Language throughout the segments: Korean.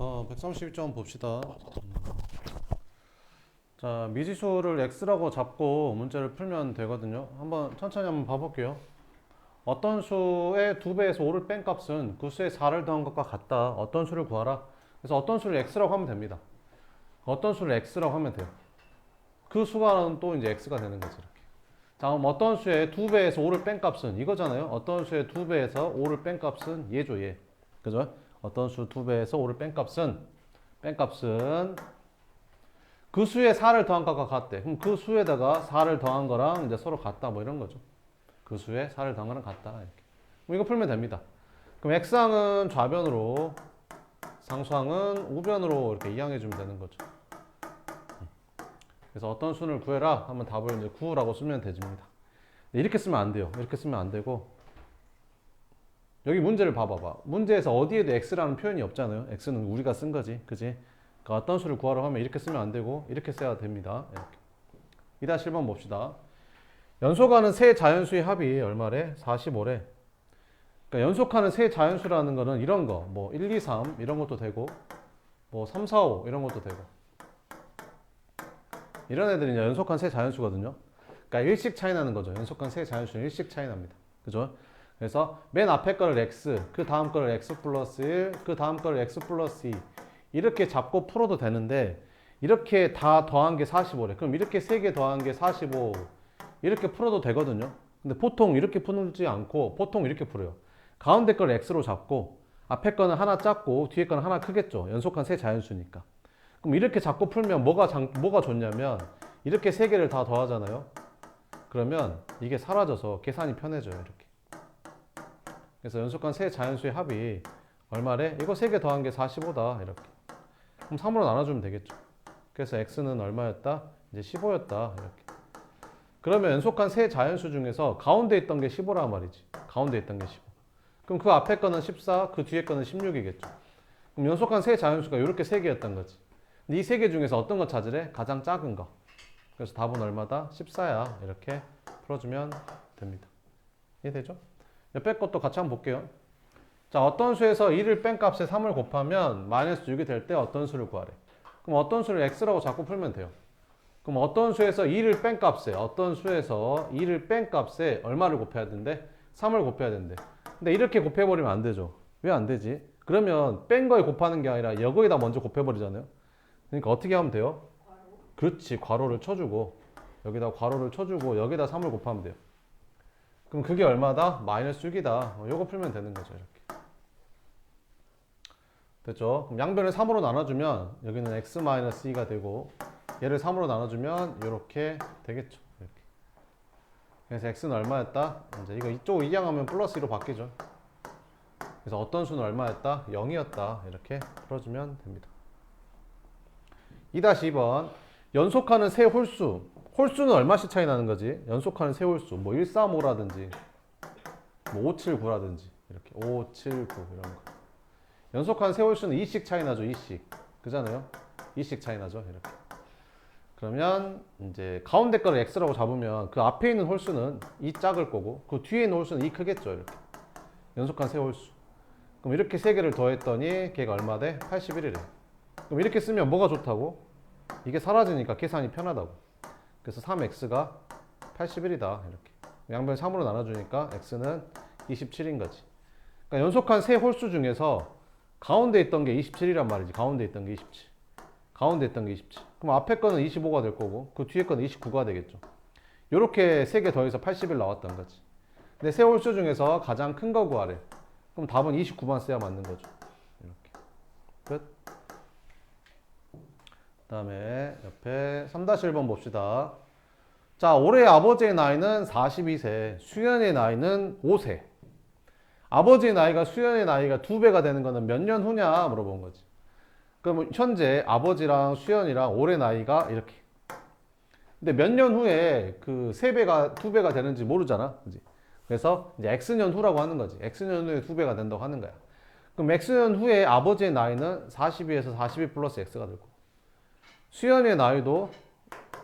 132점 봅시다. 자, 미지수를 x라고 잡고 문제를 풀면 되거든요. 천천히 한번 봐볼게요. 어떤 수의 2배에서 5를 뺀 값은 그 수의 4를 더한 것과 같다. 어떤 수를 구하라. 그래서 어떤 수를 x라고 하면 됩니다. 어떤 수를 x라고 하면 돼요. 그 수가 또 이제 x가 되는 거지, 이렇게. 자, 그럼 어떤 수의 2배에서 5를 뺀 값은 이거잖아요. 어떤 수의 2배에서 5를 뺀 값은 얘죠, 얘. 그죠? 어떤 수 2배에서 5를 뺀 값은 그 수에 4를 더한 것과 같대. 그럼 그 수에다가 4를 더한 거랑 이제 서로 같다, 뭐 이런 거죠. 그 수에 4를 더한 거랑 같다, 이렇게. 그럼 이거 풀면 됩니다. 그럼 x항은 좌변으로, 상수항은 우변으로 이렇게 이항해 주면 되는 거죠. 그래서 어떤 수를 구해라 하면 답을 이제 9라고 쓰면 되집니다. 이렇게 쓰면 안 돼요. 이렇게 쓰면 안 되고, 여기 문제를 봐봐봐. 문제에서 어디에도 x라는 표현이 없잖아요. x는 우리가 쓴 거지, 그지? 그러니까 어떤 수를 구하라고 하면 이렇게 쓰면 안 되고 이렇게 써야 됩니다. 이렇게. 2-1번 봅시다. 연속하는 세 자연수의 합이 얼마래? 45래. 그러니까 연속하는 세 자연수라는 거는 이런 거, 뭐 1, 2, 3 이런 것도 되고, 뭐 3, 4, 5 이런 것도 되고, 이런 애들이 이제 연속한 세 자연수거든요. 그러니까 일식 차이 나는 거죠. 연속한 세 자연수는 일식 차이 납니다. 그죠? 그래서 맨 앞에 거를 x, 그 다음 거를 x 플러스 1, 그 다음 거를 x 플러스 2 이렇게 잡고 풀어도 되는데, 이렇게 다 더한 게 45래. 그럼 이렇게 3개 더한 게 45 이렇게 풀어도 되거든요. 근데 보통 이렇게 풀지 않고 보통 이렇게 풀어요. 가운데 걸 x로 잡고 앞에 거는 하나 작고 뒤에 거는 하나 크겠죠. 연속한 세 자연수니까. 그럼 이렇게 잡고 풀면 뭐가 좋냐면, 이렇게 3개를 다 더하잖아요. 그러면 이게 사라져서 계산이 편해져요, 이렇게. 그래서 연속한 세 자연수의 합이 얼마래? 이거 3개 더한 게 45다, 이렇게. 그럼 3으로 나눠주면 되겠죠. 그래서 x는 얼마였다? 이제 15였다, 이렇게. 그러면 연속한 세 자연수 중에서 가운데 있던 게 15란 말이지. 가운데 있던 게 15. 그럼 그 앞에 거는 14, 그 뒤에 거는 16이겠죠. 그럼 연속한 세 자연수가 이렇게 3개였던 거지. 근데 이 3개 중에서 어떤 거 찾으래? 가장 작은 거. 그래서 답은 얼마다? 14야. 이렇게 풀어주면 됩니다. 이해되죠? 옆에 것도 같이 한번 볼게요. 자, 어떤 수에서 2를 뺀 값에 3을 곱하면 마이너스 6이 될 때 어떤 수를 구하래? 그럼 어떤 수를 x라고 자꾸 풀면 돼요. 그럼 어떤 수에서 2를 뺀 값에, 어떤 수에서 2를 뺀 값에 얼마를 곱해야 된대? 3을 곱해야 된대. 근데 이렇게 곱해버리면 안 되죠. 왜 안 되지? 그러면 뺀 거에 곱하는 게 아니라 여기에다 먼저 곱해버리잖아요. 그러니까 어떻게 하면 돼요? 그렇지, 괄호를 쳐주고 여기다 괄호를 쳐주고 여기다 3을 곱하면 돼요. 그럼 그게 얼마다? 마이너스 6이다. 요거 풀면 되는 거죠, 이렇게. 됐죠? 그럼 양변을 3으로 나눠주면 여기는 x-2가 되고, 얘를 3으로 나눠주면 이렇게 되겠죠. 이렇게. 그래서 x는 얼마였다? 이제 이거 이쪽 이항하면 플러스 2로 바뀌죠. 그래서 어떤 수는 얼마였다? 0이었다. 이렇게 풀어주면 됩니다. 2-2번. 연속하는 세 홀수. 홀수는 얼마씩 차이 나는 거지? 연속하는 세 홀수. 뭐 135라든지, 뭐 579라든지, 이렇게 579 이런 거. 연속한 세 홀수는 2씩 차이 나죠, 2씩. 그잖아요? 2씩 차이 나죠, 이렇게. 그러면 이제 가운데 거를 x라고 잡으면 그 앞에 있는 홀수는 2 작을 거고, 그 뒤에 있는 홀수는 2 크겠죠, 이렇게. 연속한 세 홀수. 그럼 이렇게 세 개를 더했더니 걔가 얼마 돼? 81이래. 그럼 이렇게 쓰면 뭐가 좋다고? 이게 사라지니까 계산이 편하다고. 그래서 3x가 81이다, 이렇게. 양변 3으로 나눠주니까 x는 27인 거지. 그러니까 연속한 세 홀수 중에서 가운데 있던 게 27이란 말이지. 가운데 있던 게 27. 가운데 있던 게 27. 그럼 앞에 거는 25가 될 거고, 그 뒤에 거는 29가 되겠죠. 요렇게 세 개 더해서 80일 나왔던 거지. 근데 세 홀수 중에서 가장 큰 거 구하래. 그럼 답은 29만 써야 맞는 거죠. 이렇게. 끝. 그 다음에 옆에 3-1번 봅시다. 자, 올해 아버지의 나이는 42세, 수연의 나이는 5세. 아버지의 나이가 수연의 나이가 2배가 되는 거는 몇 년 후냐 물어본 거지. 그럼 현재 아버지랑 수연이랑 올해 나이가 이렇게. 근데 몇 년 후에 그 3배가 2배가 되는지 모르잖아. 그지? 그래서 이제 X년 후라고 하는 거지. X년 후에 2배가 된다고 하는 거야. 그럼 X년 후에 아버지의 나이는 42에서 42 플러스 X가 될 거고, 수연의 나이도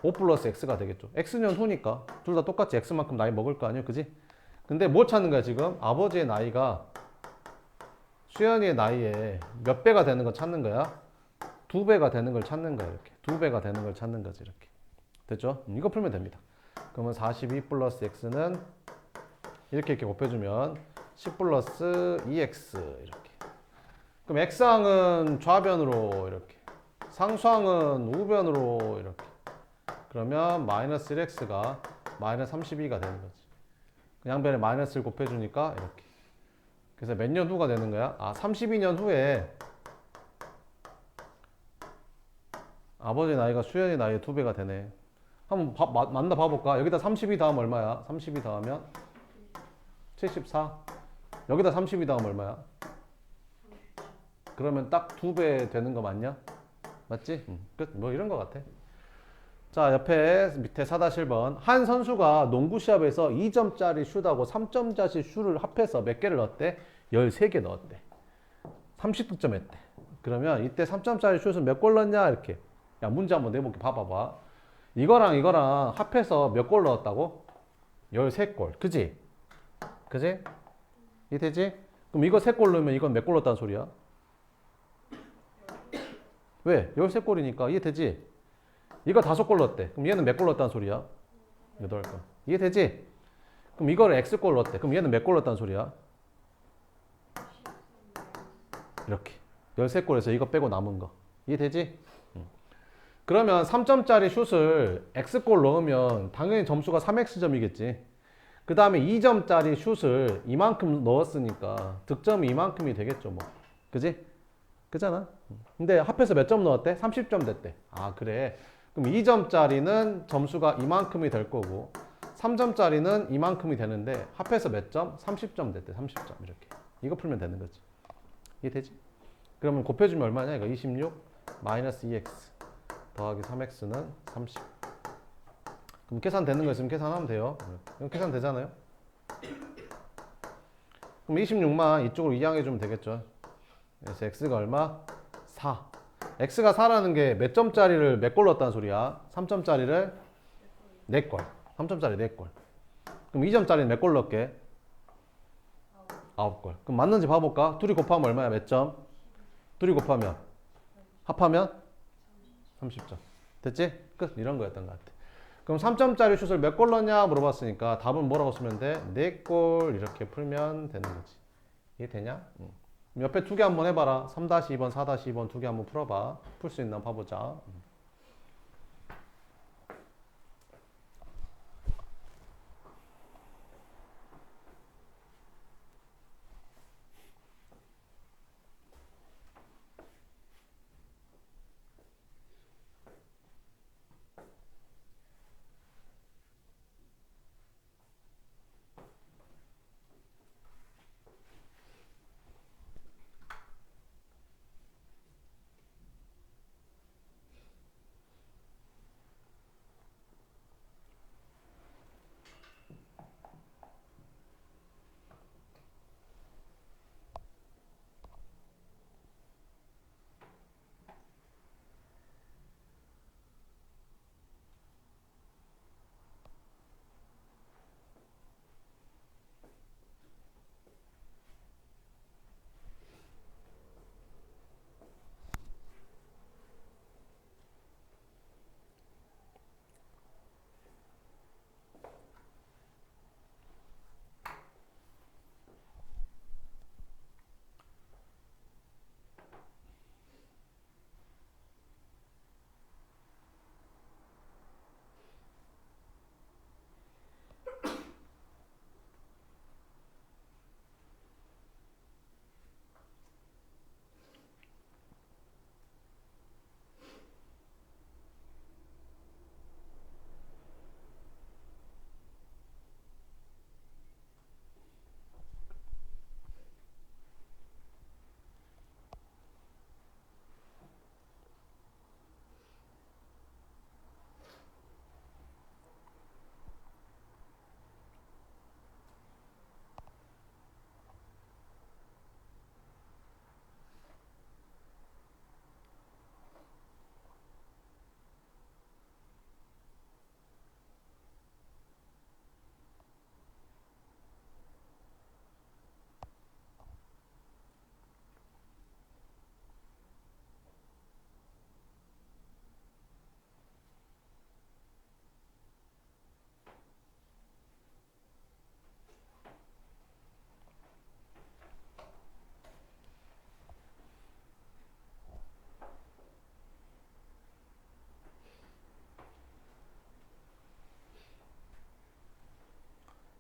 5 플러스 X가 되겠죠. X년 후니까 둘 다 똑같이 X만큼 나이 먹을 거 아니에요. 그지? 근데 뭐 찾는 거야, 지금? 아버지의 나이가 수연이의 나이에 몇 배가 되는 거 찾는 거야? 2배가 되는 걸 찾는 거야. 이렇게 2배가 되는 걸 찾는 거지. 이렇게 됐죠? 이거 풀면 됩니다. 그러면 42 플러스 x는 이렇게 곱해주면 10 플러스 2x 이렇게. 그럼 x항은 좌변으로 이렇게, 상수항은 우변으로 이렇게. 그러면 마이너스 1x가 마이너스 32가 되는 거지. 그 양변에 마이너스를 곱해주니까 이렇게. 그래서 몇 년 후가 되는 거야? 32년 후에 아버지 나이가 수연이 나이의 2배가 되네. 한번 만나 봐볼까? 여기다 32 더하면 얼마야? 32 더하면 74. 여기다 32 더하면 얼마야? 그러면 딱 2배 되는 거 맞냐? 맞지? 끝. 뭐 이런 거 같아. 자, 옆에 밑에 4-1번. 한 선수가 농구 시합에서 2점짜리 슛하고 3점짜리 슛을 합해서 몇 개를 넣었대? 13개 넣었대. 30득점 했대. 그러면 이때 3점짜리 슛은 몇 골 넣었냐? 이렇게. 야, 문제 한번 내볼게. 봐봐봐. 이거랑 이거랑 합해서 몇 골 넣었다고? 13골. 그지? 그지? 이해되지? 그럼 이거 3골 넣으면 이건 몇 골 넣었다는 소리야? 왜? 13골이니까. 이해되지? 이거 5골 넣었대. 그럼 얘는 몇 골 넣었다는 소리야? 8골. 이해되지? 그럼 이거를 X골 넣었대. 그럼 얘는 몇 골 넣었다는 소리야? 이렇게. 13골에서 이거 빼고 남은 거. 이해되지? 그러면 3점짜리 슛을 X골 넣으면 당연히 점수가 3X점이겠지. 그 다음에 2점짜리 슛을 이만큼 넣었으니까 득점이 이만큼이 되겠죠, 뭐. 그지? 그잖아? 근데 합해서 몇 점 넣었대? 30점 됐대. 아, 그래. 그럼 2점짜리는 점수가 이만큼이 될 거고 3점짜리는 이만큼이 되는데 합해서 몇 점? 30점 됐대. 30점 이렇게. 이거 풀면 되는 거지. 이해되지? 그러면 곱해주면 얼마냐? 이거 26 마이너스 2x 더하기 3x는 30. 그럼 계산되는 거 있으면 계산하면 돼요. 이거 계산 되잖아요. 그럼 26만 이쪽으로 이항해주면 되겠죠. 그래서 x가 얼마? 4. x가 4라는 게 몇 점짜리를 몇 골 넣었다는 소리야? 3점짜리를 4골. 3점짜리 4골. 그럼 2점짜리는 몇 골 넣을게? 9골. 그럼 맞는지 봐볼까? 둘이 곱하면 얼마야? 몇 점? 둘이 곱하면? 합하면? 30점. 됐지? 끝. 이런 거였던 것 같아. 그럼 3점짜리 슛을 몇 골 넣냐 물어봤으니까 답은 뭐라고 쓰면 돼? 4골 이렇게 풀면 되는 거지. 이해되냐? 옆에 2개 한번 해봐라. 3-2번, 4-2번 2개 한번 풀어봐. 풀 수 있나 봐보자.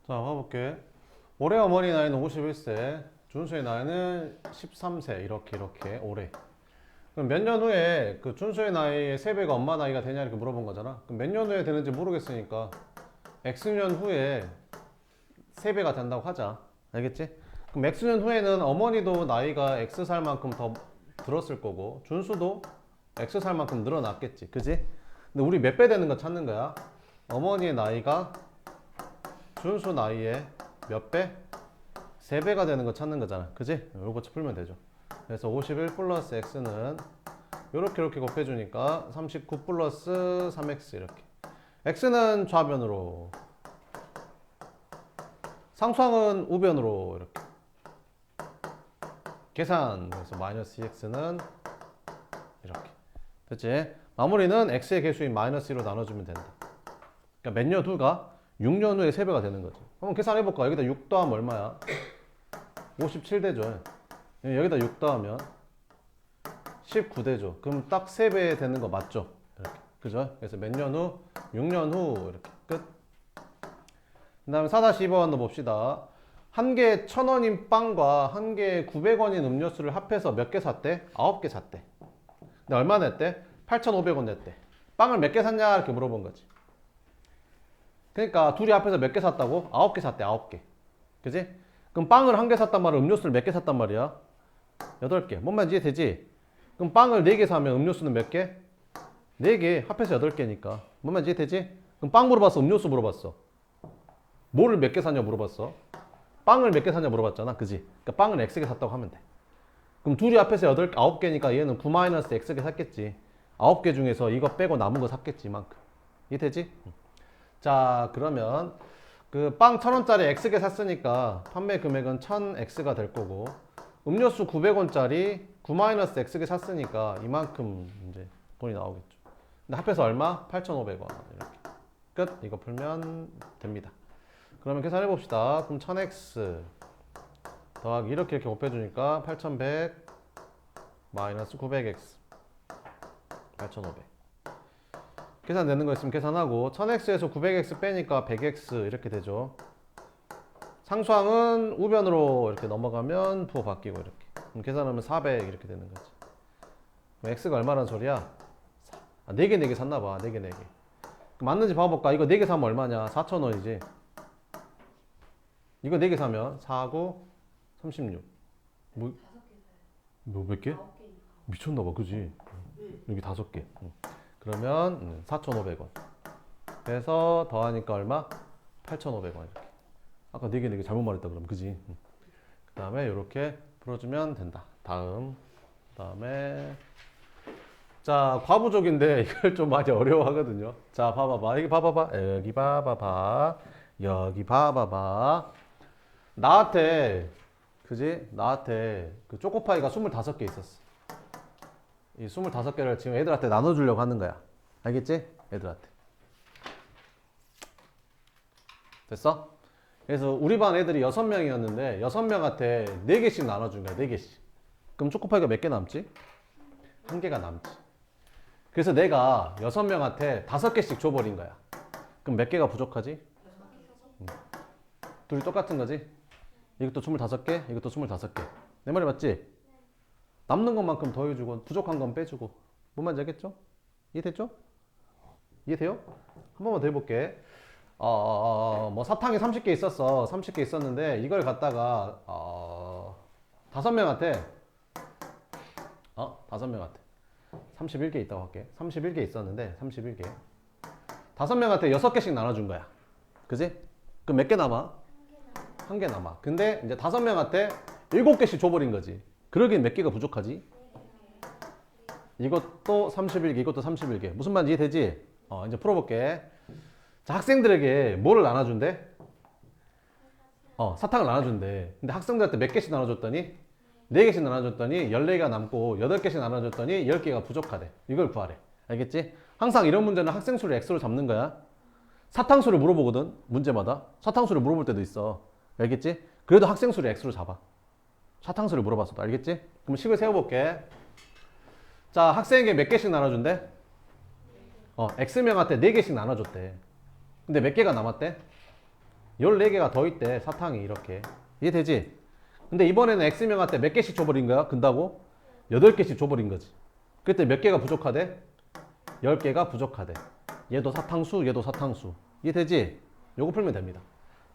자, 봐볼게. 올해 어머니 나이는 51세, 준수의 나이는 13세. 이렇게 올해. 그럼 몇 년 후에 그 준수의 나이의 3배가 엄마 나이가 되냐 이렇게 물어본 거잖아. 그럼 몇 년 후에 되는지 모르겠으니까 X년 후에 3배가 된다고 하자. 알겠지? 그럼 X년 후에는 어머니도 나이가 X살 만큼 더 들었을 거고 준수도 X살 만큼 늘어났겠지. 그지? 근데 우리 몇 배 되는 거 찾는 거야? 어머니의 나이가 준수 나이에 몇 배? 3배가 되는 거 찾는 거잖아. 그지? 요거 풀면 되죠. 그래서 51 플러스 X는 이렇게 곱해주니까 39 플러스 3X 이렇게. X는 좌변으로, 상수항은 우변으로 이렇게. 계산. 그래서 마이너스 2X는 이렇게. 됐지? 마무리는 X의 개수인 마이너스 2로 나눠주면 된다. 그러니까 몇 년 후가 6년 후에 3배가 되는 거지. 한번 계산해볼까? 여기다 6 더하면 얼마야? 57되죠. 여기다 6 더하면 19되죠. 그럼 딱 3배 되는 거 맞죠? 이렇게. 그죠? 그래서 몇 년 후? 6년 후. 이렇게. 끝. 그 다음에 4-2번 넣어봅시다. 한 개에 1,000원인 빵과 한 개에 900원인 음료수를 합해서 몇 개 샀대? 9개 샀대. 근데 얼마 냈대? 8,500원 냈대. 빵을 몇 개 샀냐? 이렇게 물어본 거지. 그러니까 둘이 합해서 몇 개 샀다고? 9개 샀대. 9개. 그지? 그럼 빵을 한 개 샀단 말이야. 음료수를 몇 개 샀단 말이야? 8개. 뭔 말인지 이해되지? 그럼 빵을 4개 사면 음료수는 몇 개? 4개. 합해서 8개니까. 뭔 말인지 이해되지? 그럼 빵 물어봤어? 음료수 물어봤어? 뭐를 몇 개 샀냐 물어봤어? 빵을 몇 개 샀냐 물어봤잖아. 그지? 그러니까 빵을 X개 샀다고 하면 돼. 그럼 둘이 합해서 9개니까 얘는 9-X개 샀겠지. 9개 중에서 이거 빼고 남은 거 샀겠지. 이만큼. 이해되지? 자, 그러면 그 빵 1,000원짜리 X개 샀으니까 판매 금액은 1,000X가 될 거고, 음료수 900원짜리 9-X개 샀으니까 이만큼 이제 돈이 나오겠죠. 근데 합해서 얼마? 8,500원. 이렇게. 끝. 이거 풀면 됩니다. 그러면 계산해 봅시다. 그럼 1000X 더하기 이렇게 곱해주니까 8100 마이너스 900X 8500. 계산되는 거 있으면 계산하고, 1000X에서 900X 빼니까 100X 이렇게 되죠. 상수항은 우변으로 이렇게 넘어가면 부호 바뀌고 이렇게. 그럼 계산하면 400 이렇게 되는 거지. 그럼 X가 얼마란 소리야? 4개 샀나봐. 4개. 맞는지 봐볼까? 이거 4개 사면 얼마냐? 4,000원이지. 이거 4개 사면 4, 9, 36. 뭐 몇 개? 미쳤나봐. 그지? 여기 5개. 그러면 4,500원. 그래서 더하니까 얼마? 8,500원 이렇게. 아까 4개 잘못 말했다 그럼. 그지? 그 다음에 이렇게 풀어주면 된다. 다음에 자, 과부족인데 이걸 좀 많이 어려워하거든요. 자, 봐봐봐. 여기 봐봐봐. 여기 봐봐봐. 여기 봐봐봐. 나한테, 그지? 나한테 그 초코파이가 25개 있었어. 이 25개를 지금 애들한테 나눠주려고 하는 거야. 알겠지? 애들한테. 됐어? 그래서 우리 반 애들이 6명이었는데 6명한테 4개씩 나눠준 거야. 4개씩. 그럼 초코파이가 몇 개 남지? 1개가 남지. 그래서 내가 6명한테 5개씩 줘버린 거야. 그럼 몇 개가 부족하지? 둘이 똑같은 거지? 이것도 25개, 이것도 25개. 내 말이 맞지? 남는 것만큼 더해주고 부족한 건 빼주고. 뭔 말인지 알겠죠? 이해됐죠? 이해돼요? 한 번만 더 해볼게. 뭐 사탕이 30개 있었어. 30개 있었는데 이걸 갖다가 5명한테 31개 있다고 할게. 31개 있었는데 31개 5명한테 6개씩 나눠준 거야. 그지? 그럼 몇 개 남아? 1개 남아. 근데 이제 5명한테 7개씩 줘버린 거지. 그러기엔 몇 개가 부족하지? 이것도 31개, 이것도 31개. 무슨 말인지 이해되지? 이제 풀어볼게. 자, 학생들에게 뭐를 나눠준대? 사탕을 나눠준대. 근데 학생들한테 몇 개씩 나눠줬더니 4개씩 나눠줬더니 14개가 남고 8개씩 나눠줬더니 10개가 부족하대. 이걸 구하래. 알겠지? 항상 이런 문제는 학생 수를 X로 잡는 거야. 사탕수를 물어보거든. 문제마다. 사탕수를 물어볼 때도 있어. 알겠지? 그래도 학생 수를 X로 잡아. 사탕수를 물어봤어도. 알겠지? 그럼 식을 세워볼게. 자, 학생에게 몇 개씩 나눠준대? X명한테 4개씩 나눠줬대. 근데 몇 개가 남았대? 14개가 더 있대, 사탕이 이렇게. 이해되지? 근데 이번에는 X명할 때 몇 개씩 줘버린 거야? 근다고? 8개씩 줘버린 거지. 그때 몇 개가 부족하대? 10개가 부족하대. 얘도 사탕수, 얘도 사탕수. 이해되지? 요거 풀면 됩니다.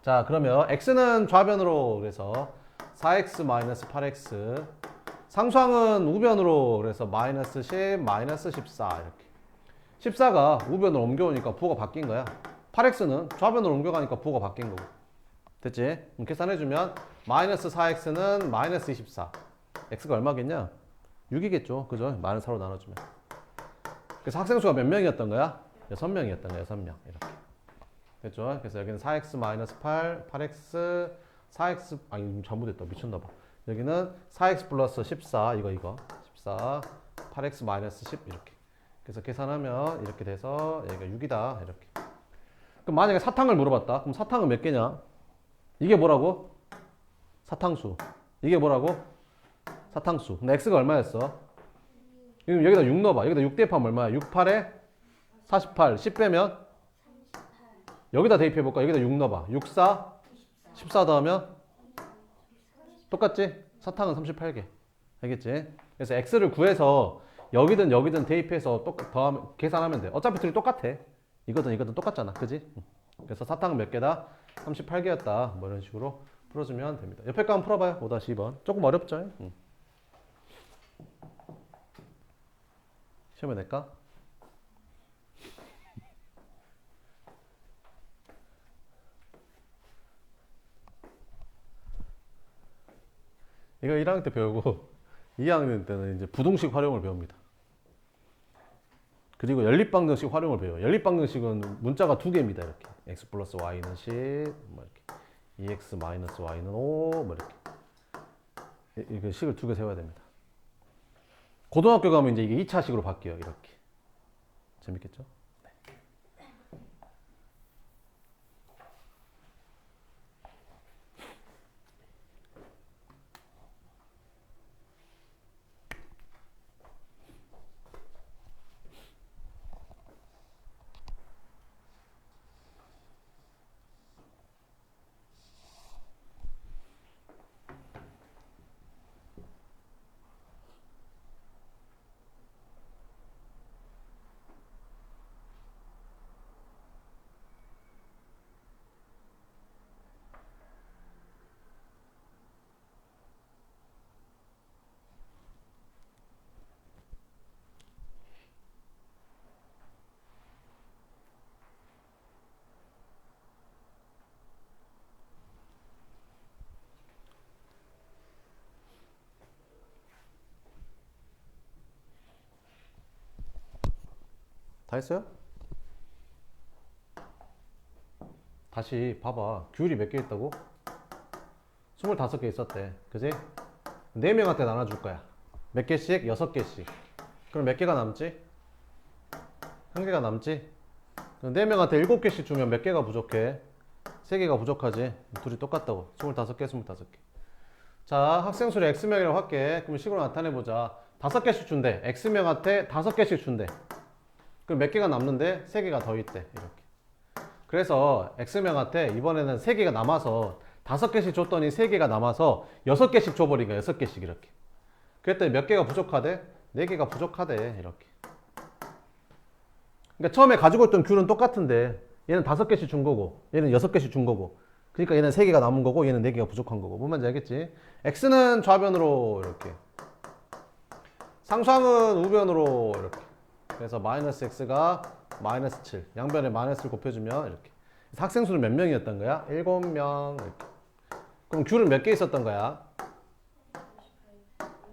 자, 그러면 X는 좌변으로 그래서 4X-8X. 상수항은 우변으로 그래서 마이너스 10, 마이너스 14 이렇게. 14가 우변으로 옮겨오니까 부호가 바뀐 거야. 8x는 좌변으로 옮겨가니까 부호가 바뀐 거고. 됐지? 그럼 계산해주면 마이너스 4x는 마이너스 24. x가 얼마겠냐? 6이겠죠. 그죠? 마이너스 4로 나눠주면. 그래서 학생 수가 몇 명이었던 거야? 6명이었던 거야. 6명. 이렇게. 됐죠? 그래서 여기는 4x 마이너스 8, 8x, 4x, 아니, 잘못했다. 미쳤나봐. 여기는 4x 플러스 14, 이거. 14, 8x 마이너스 10, 이렇게. 그래서 계산하면 이렇게 돼서 여기가 6이다. 이렇게. 그럼 만약에 사탕을 물어봤다. 그럼 사탕은 몇 개냐? 이게 뭐라고? 사탕수. 이게 뭐라고? 사탕수. 근데 x가 얼마였어? 그럼 여기다 6 넣어봐. 여기다 6 대입하면 얼마야? 6, 8에 48. 10 빼면? 여기다 대입해볼까? 여기다 6 넣어봐. 6, 4, 14 더하면? 똑같지? 사탕은 38개. 알겠지? 그래서 x를 구해서 여기든 여기든 대입해서 더하면, 계산하면 돼. 어차피 둘이 똑같아. 이거든 똑같잖아. 그지? 그래서 사탕은 몇 개다? 38개였다. 뭐 이런 식으로 풀어주면 됩니다. 옆에 거 한번 풀어봐요. 5-2번. 조금 어렵죠? 시험에 낼까? 이거 1학년 때 배우고 2학년 때는 이제 부동식 활용을 배웁니다. 그리고 연립방정식 활용을 배워요. 연립방정식은 문자가 2개입니다. 이렇게 x 플러스 y는 10, 뭐 이렇게 2x 마이너스 y는 5, 뭐 이렇게 이거 식을 2개 세워야 됩니다. 고등학교 가면 이제 이게 2차식으로 바뀌어요. 이렇게 재밌겠죠? 다 했어요? 다시 봐봐. 귤이 몇 개 있다고? 25개 있었대. 그지? 4명한테 나눠줄 거야. 몇 개씩? 6개씩. 그럼 몇 개가 남지? 1개가 남지? 그럼 4명한테 7개씩 주면 몇 개가 부족해? 3개가 부족하지? 둘이 똑같다고. 25개, 25개. 자, 학생 수를 X명이라고 할게. 그럼 식으로 나타내보자. 5개씩 준대. X명한테 5개씩 준대. 그럼 몇 개가 남는데? 3개가 더 있대. 이렇게. 그래서 X명한테 이번에는 3개가 남아서 5개씩 줬더니 3개가 남아서 6개씩 줘버린 거야. 6개씩 이렇게. 그랬더니 몇 개가 부족하대? 4개가 부족하대. 이렇게. 그러니까 처음에 가지고 있던 귤은 똑같은데 얘는 5개씩 준 거고 얘는 6개씩 준 거고 그러니까 얘는 3개가 남은 거고 얘는 4개가 부족한 거고. 뭔 말인지 알겠지? X는 좌변으로 이렇게. 상수항은 우변으로 이렇게. 그래서 마이너스 X가 마이너스 7. 양변에 마이너스를 곱해주면 이렇게. 학생 수는 몇 명이었던 거야? 7명. 이렇게. 그럼 귤은 몇 개 있었던 거야?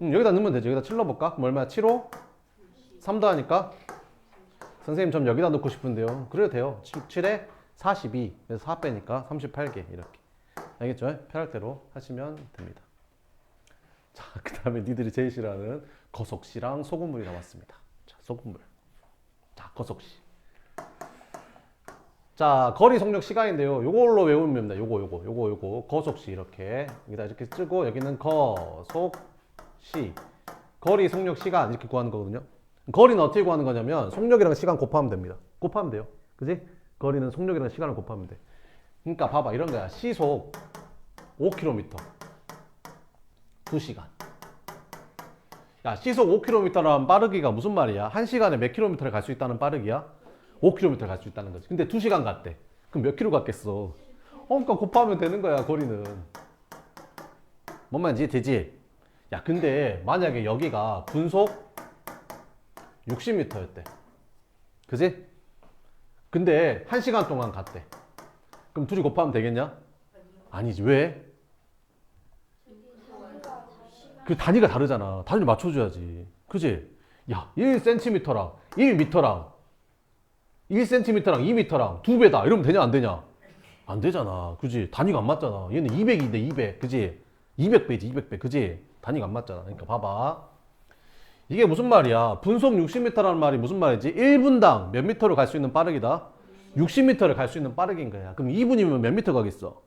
여기다 넣으면 되죠. 여기다 7 넣어볼까? 그럼 얼마야? 7호? 3 더하니까? 선생님 좀 여기다 넣고 싶은데요. 그래도 돼요. 7에 42. 그래서 4 빼니까 38개. 이렇게. 알겠죠? 편할 대로 하시면 됩니다. 자, 그 다음에 니들이 제일 싫어하는 거속시랑 소금물이 나왔습니다. 자, 소금물. 자, 거속시. 자, 거리 속력 시간인데요. 요걸로 외우면 됩니다. 요거. 거속시 이렇게. 여기다 이렇게 쓰고 여기는 거속시. 거리 속력 시간 이렇게 구하는 거거든요. 거리는 어떻게 구하는 거냐면 속력이랑 시간 곱하면 됩니다. 곱하면 돼요. 그지? 거리는 속력이랑 시간을 곱하면 돼. 그러니까 봐봐 이런 거야. 시속 5km 2시간. 야, 시속 5km라는 빠르기가 무슨 말이야? 1시간에 몇 킬로미터를 갈 수 있다는 빠르기야? 5km를 갈 수 있다는 거지. 근데 2시간 갔대. 그럼 몇 킬로 갔겠어? 그러니까 곱하면 되는 거야, 거리는. 뭔 말인지 되지? 야, 근데 만약에 여기가 분속 60m였대. 그지? 근데 1시간 동안 갔대. 그럼 둘이 곱하면 되겠냐? 아니지. 왜? 그 단위가 다르잖아. 단위를 맞춰줘야지. 그지? 야, 1cm랑 1m랑 1cm랑 2m랑 2배다. 이러면 되냐, 안 되냐? 안 되잖아. 그지? 단위가 안 맞잖아. 얘는 200인데 200. 그지? 200배지, 200배. 그지? 단위가 안 맞잖아. 그러니까 봐봐. 이게 무슨 말이야? 분속 60m라는 말이 무슨 말이지? 1분당 몇 미터로 갈 수 있는 빠르기다? 60m를 갈 수 있는 빠르기인 거야. 그럼 2분이면 몇 미터 가겠어?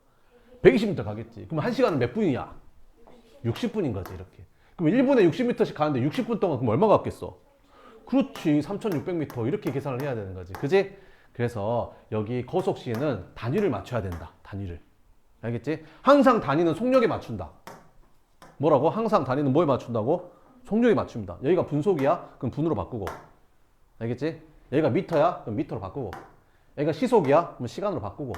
120m 가겠지. 그럼 1시간은 몇 분이야? 60분인 거지, 이렇게. 그럼 1분에 60m씩 가는데 60분 동안 그럼 얼마 갔겠어? 그렇지, 3600m. 이렇게 계산을 해야 되는 거지. 그지? 그래서 여기 거속시는 단위를 맞춰야 된다. 단위를. 알겠지? 항상 단위는 속력에 맞춘다. 뭐라고? 항상 단위는 뭐에 맞춘다고? 속력에 맞춥니다. 여기가 분속이야? 그럼 분으로 바꾸고. 알겠지? 여기가 미터야? 그럼 미터로 바꾸고. 여기가 시속이야? 그럼 시간으로 바꾸고.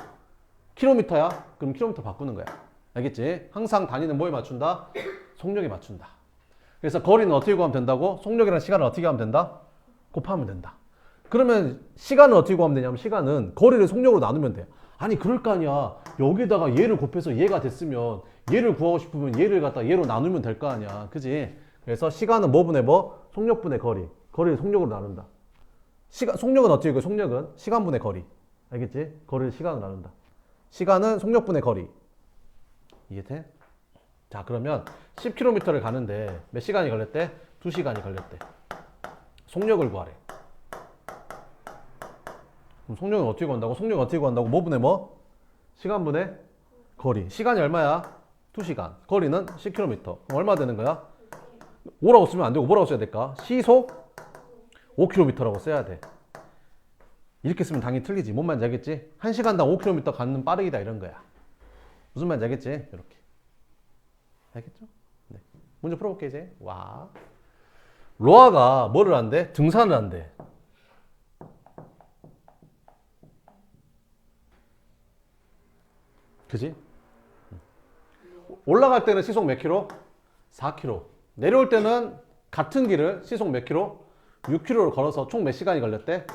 킬로미터야? 그럼 킬로미터 바꾸는 거야. 알겠지? 항상 단위는 뭐에 맞춘다? 속력에 맞춘다. 그래서 거리는 어떻게 구하면 된다고? 속력이랑 시간을 어떻게 하면 된다? 곱하면 된다. 그러면 시간은 어떻게 구하면 되냐면 시간은 거리를 속력으로 나누면 돼. 아니 그럴 거 아니야. 여기다가 얘를 곱해서 얘가 됐으면 얘를 구하고 싶으면 얘를 갖다 얘로 나누면 될 거 아니야. 그지? 그래서 시간은 뭐분의 뭐? 속력분의 거리. 거리를 속력으로 나눈다. 속력은 어떻게 구해? 속력은 시간분의 거리. 알겠지? 거리를 시간으로 나눈다. 시간은 속력분의 거리. 이해돼? 자, 그러면 10km를 가는데 몇 시간이 걸렸대? 2시간이 걸렸대. 속력을 구하래. 그럼 속력은 어떻게 구한다고? 속력은 어떻게 구한다고? 뭐분의 뭐? 시간분의 거리. 시간이 얼마야? 2시간. 거리는 10km. 그럼 얼마 되는 거야? 5라고 쓰면 안 되고 뭐라고 써야 될까? 시속 5km라고 써야 돼. 이렇게 쓰면 당연히 틀리지. 뭔 말인지 알겠지? 1시간당 5km 가는 빠르기다 이런 거야. 무슨 말인지 알겠지? 이렇게. 알겠죠? 네. 문제 풀어볼게 이제. 와. 로아가 뭐를 한대? 등산을 한대. 그지? 올라갈 때는 시속 몇 킬로? 4킬로. 내려올 때는 같은 길을 시속 몇 킬로? 6킬로를 걸어서 총 몇 시간이 걸렸대?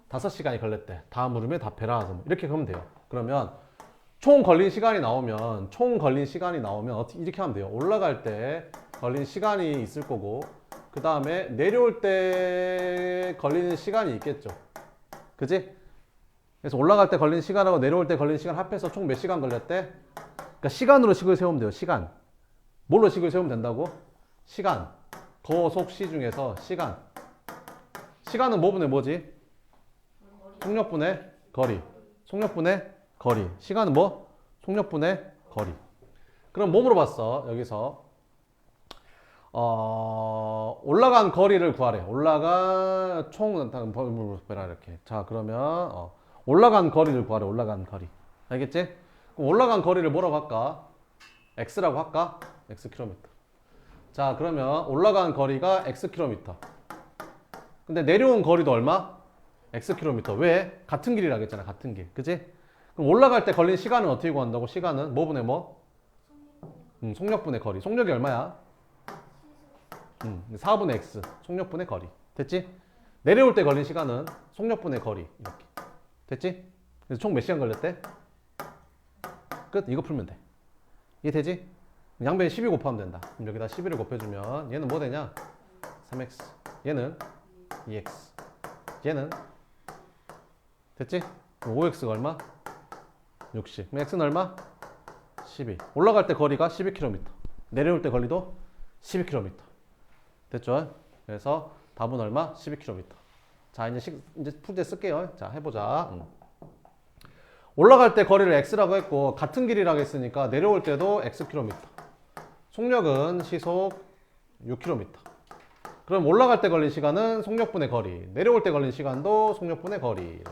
5시간이 걸렸대. 다음 물음에 답해라. 이렇게 하면 돼요. 그러면 총 걸린 시간이 나오면 어떻게 이렇게 하면 돼요. 올라갈 때 걸린 시간이 있을 거고 그 다음에 내려올 때 걸리는 시간이 있겠죠. 그지? 그래서 올라갈 때 걸린 시간하고 내려올 때 걸린 시간 합해서 총 몇 시간 걸렸대? 그러니까 시간으로 식을 세우면 돼요. 시간. 뭘로 식을 세우면 된다고? 시간. 거속시 중에서 시간. 시간은 뭐분의 뭐지? 속력분의 거리. 속력분의 거리. 시간은 뭐? 속력분의 거리. 그럼 뭐 물어봤어? 여기서 올라간 거리를 구하래. 올라간 뭐라 이렇게. 자, 그러면 올라간 거리를 구하래. 올라간 거리. 알겠지? 그럼 올라간 거리를 뭐라고 할까? x라고 할까? x 킬로미터. 자, 그러면 올라간 거리가 x 킬로미터. 근데 내려온 거리도 얼마? x 킬로미터. 왜? 같은 길이라고 했잖아. 같은 길. 그지? 그럼 올라갈 때 걸린 시간은 어떻게 구한다고? 시간은 뭐분의 뭐? 속력분의 거리. 속력이 얼마야? 4분의 x. 속력분의 거리. 됐지? 내려올 때 걸린 시간은 속력분의 거리. 이렇게. 됐지? 그래서 총 몇 시간 걸렸대? 끝. 이거 풀면 돼. 이해 되지? 양변에 12 곱하면 된다. 그럼 여기다 12를 곱해주면 얘는 뭐 되냐? 3x. 얘는 2x. 얘는 됐지? 5x가 얼마? 60. 그럼 x는 얼마? 12. 올라갈 때 거리가 12km. 내려올 때 거리도 12km. 됐죠? 그래서 답은 얼마? 12km. 자, 이제 풀 때 쓸게요. 자, 해보자. 올라갈 때 거리를 x라고 했고 같은 길이라고 했으니까 내려올 때도 xkm. 속력은 시속 6km. 그럼 올라갈 때 걸린 시간은 속력분의 거리. 내려올 때 걸린 시간도 속력분의 거리. 이렇게.